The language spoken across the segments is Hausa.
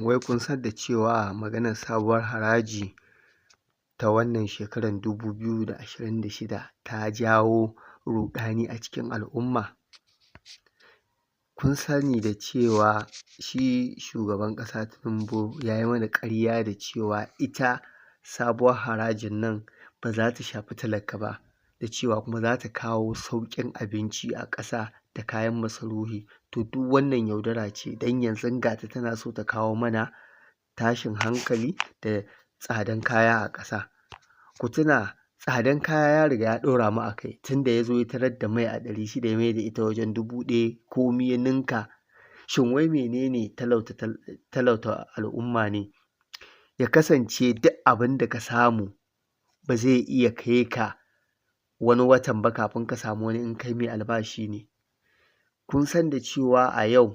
Wai kun san da cewa maganar sabuwar haraji ta wannan shekarar 2026 ta jawo ruɗani a cikin al'umma? Kun sani da cewa shi shugaban ƙasa Tinubu ya yi mana ƙarya da cewa ita sabuwar harajin nan ba za ta shafi talaka ba, da cewa kuma za ta kawo sauƙin abinci a ƙasa da kayan masarufi. To duk wannan yaudara ce, don yanzu ga ta tana so ta kawo mana tashin hankali da tsadan kaya a ƙasa. Ku tuna tsadan kaya ya riga ya ɗora mu a kai tun da ya zo ya tarar da mai a 600 ya mai da ita wajen 1000, komi ya ninka. Shin wai menene talauta al'umma ne? Ya kasance duk abin da ka samu ba zai iya kai ka wani watan ba kafin ka samu wani in kai mai albashi ne. Kun san da cewa a yau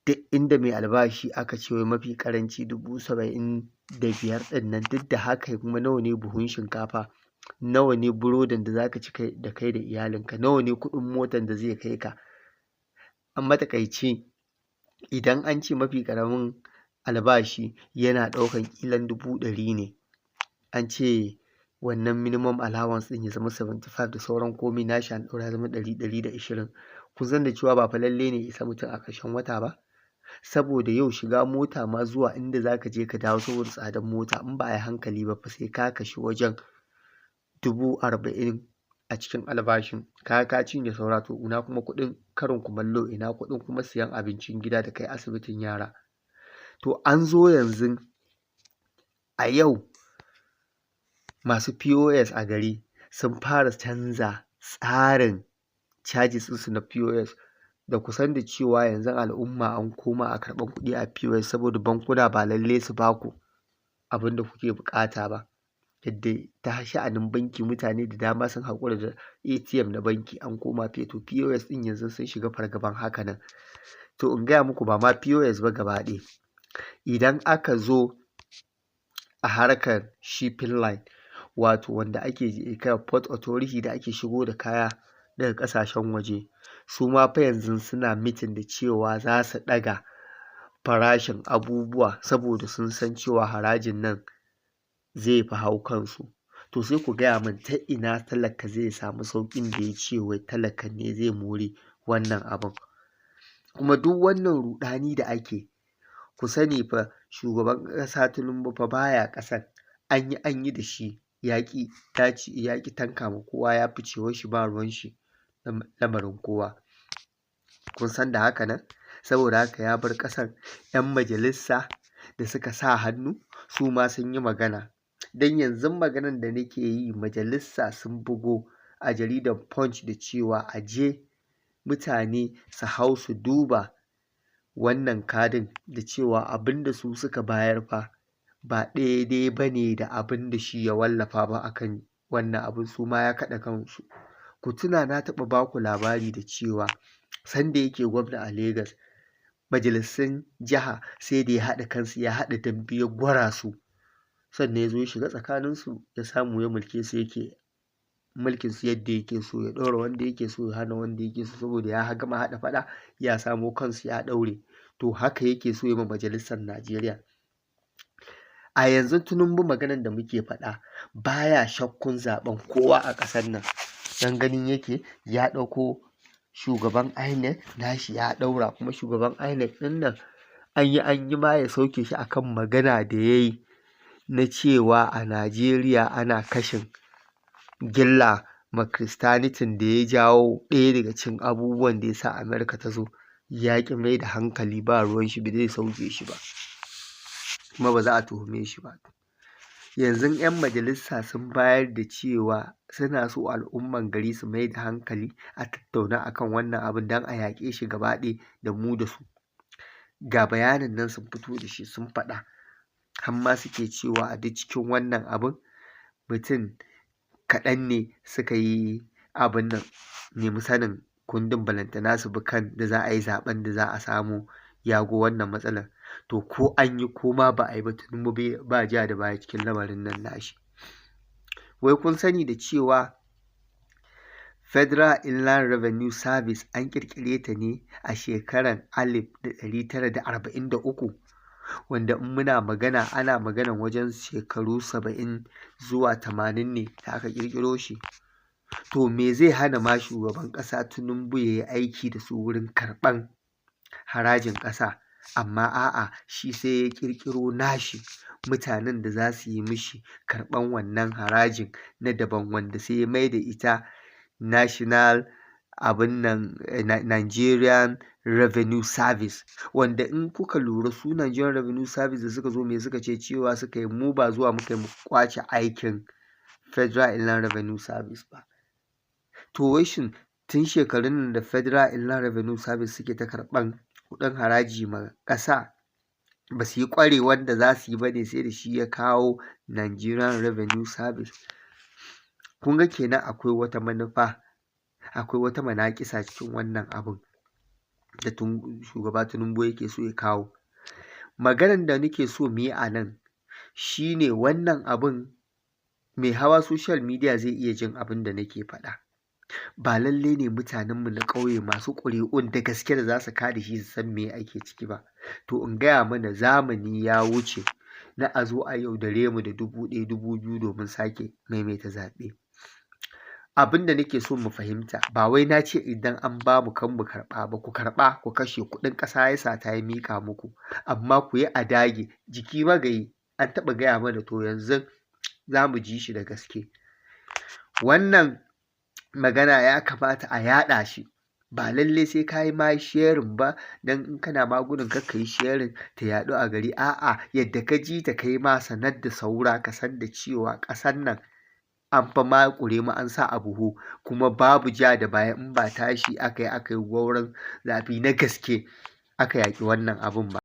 duk inda mai albashi aka ce wai mafi ƙaranci 75,000 ɗin nan, duk da haka kuma nawa ne buhun shinkafa? Nawa ne burodin da za ka ci da kai da iyalinka? Nawa ne kuɗin motar da zai kai ka? A matsakaici idan an ce mafi ƙaramin albashi yana ɗaukan ƙilan 100,000 ne, an ce wannan minimum allowance ɗin ya zama 75 da sauran komai nashi an ɗaura ya zama 100-120. Kun san da cewa ba fa lalle ne ya isa mutum a ƙarshen wata ba? Saboda yau shiga mota ma zuwa inda za ka je ka dawo saboda tsadar mota in ba a yi hankali ba fa sai ka kashe wajen 40,000 a cikin albashin. Ka cinye saura, to ina kuma kuɗin karin kumallo, ina kuɗin kuma siyan abincin gida da kai asibitin yara. To an zo yanzu a yau masu POS a gari sun fara canza tsarin charges ɗinsu na POS. Da ku san da cewa yanzu al'umma an koma a karɓan kuɗi a POS saboda bankuna ba lalle su ba ku abin da kuke buƙata ba. Yadda ta sha'anin banki mutane da dama sun haƙura da ATM na banki an koma to POS ɗin yanzu sun shiga fargaban haka nan. To in gaya muku ba ma POS ba gaba ɗaya. Idan aka zo a harkar shipping line, wato wanda ake kira Port Authority da ake shigo da kaya daga ƙasashen waje, su ma fa yanzu suna mitin da cewa za su ɗaga farashin abubuwa saboda sun san cewa harajin nan zai fi hau kansu. To sai ku gaya min ta ina talaka zai samu sauƙin da ya ce wai talaka ne zai more wannan abin? Kuma duk wannan ruɗani da ake, ku sani fa shugaban ƙasa Tinubu fa baya ƙasar. An yi da shi ya ƙi tanka ma kowa, ya fice shi ba ruwan shi lamarin kowa. Kun san da haka nan? Saboda haka ya bar ƙasar. 'Yan majalisa da suka sa hannu su ma sun yi magana. Don yanzu maganan da nake yi majalisa sun bugo a jaridar Punch da cewa a je mutane su hau su duba wannan kadin da cewa abin da su suka bayar fa ba daidai ba ne da abin da shi ya wallafa ba akan wannan abin, su ma ya kaɗa kansu. Ku tuna na taɓa ba ku labari da cewa sanda yake gwamna a Legas, majalisun jiha sai da ya haɗa kansu, ya haɗa dambe, ya gwara su, sannan ya zo ya shiga tsakaninsu ya samu ya mulke su, yake mulkin su yadda yake so, ya ɗaura wanda yake so, ya hana wanda yake so, saboda ya gama haɗa faɗa ya samo kansu ya ɗaure. To haka yake so ya ma majalisar Najeriya. A yanzu Tinubu maganan da muke faɗa baya shakkun zaɓen kowa a ƙasar nan. Dan ganin yake ya ɗauko shugaban INEC nashi ya ɗaura, kuma shugaban INEC ɗin nan an yi ma ya sauke shi akan magana da ya yi na cewa a Najeriya ana kashin gilla ma Kiristanitin da ya jawo ɗaya daga cikin abubuwan da ya sa Amerika ta zo. Ya ƙi mai da hankali, ba ruwan shi, ba zai sauke shi ba, kuma ba za a tuhume shi ba. Yanzu 'yan majalisa sun bayar da cewa suna so al'umman gari su mai da hankali a tattauna akan wannan abin don a yaƙe shi gaba ɗaya da mu da su. Ga bayanin nan sun fito da shi sun faɗa, har ma suke cewa a duk cikin wannan abin mutum kaɗan ne suka yi abin nan, nemi sanin kundin balantana su bi kan da za a yi zaɓen da za a samu yago wannan matsalar. To ko an yi ko ma ba a yi ba, Tinubu ba ja da baya cikin lamarin nan nashi. Wai kun sani da cewa Federal Inland Revenue Service an ƙirƙire ta ne a shekarar 1943, wanda in muna magana ana maganan wajen shekaru 70 zuwa 80 ne da aka ƙirƙiro shi. To me zai hana ma shugaban ƙasa Tinubu ya yi aiki da su wurin karɓan harajin ƙasa, amma a'a shi sai ya ƙirƙiro nashi mutanen da za su yi mishi karɓan wannan harajin na daban, wanda sai ya mai da ita National Nigerian Revenue Service, wanda in kuka lura su Nigerian Revenue Service da suka zo me suka ce, cewa suka yi mu ba zuwa muka yi mu ƙwace aikin Federal Inland Revenue Service ba. To wai shin tun shekarun nan da Federal Inland Revenue Service suke ta karɓan kuɗin haraji ma ƙasa, ba su yi ƙwarewan da za su yi ba ne, sai da shi ya kawo Nigerian Revenue Service. Kun ga kenan akwai wata manufa, akwai wata manaƙisa cikin wannan abun da shugaba Tinubu yake so ya kawo. Maganan da nake so mu yi a nan shi ne, wannan abun mai hawa social media zai iya jin abin da nake faɗa. Ba lallai ne mutanenmu na ƙauye masu ƙuri'un da gaske da za su kada shi su san me ake ciki ba. To in gaya mana zamani ya wuce na a zo a yaudare mu da 1,000, 2,000 domin sake maimaita zaɓe. Abin da nake so mu fahimta, ba wai na ce idan an ba mu kan mu karɓa ba, ku karɓa ku kashe kuɗin ƙasa ya sata ya miƙa muku, amma ku yi a dage, jiki magayi, an taɓa gaya mana to yanzu za mu ji shi da gaske. Wannan magana ya kamata a yaɗa shi, ba lallai sai ka yi ma sharing ba, don in kana ma gudun kar ka yi sharing ta yaɗu a gari, a'a yadda ka ji ta kai ma sanar da saura, ka san da cewa ƙasar nan an fa maƙure mu an sa a buhu, kuma babu ja da baya in ba tashi aka yi gwauron zaɓi na gaske aka yaƙi wannan abun ba.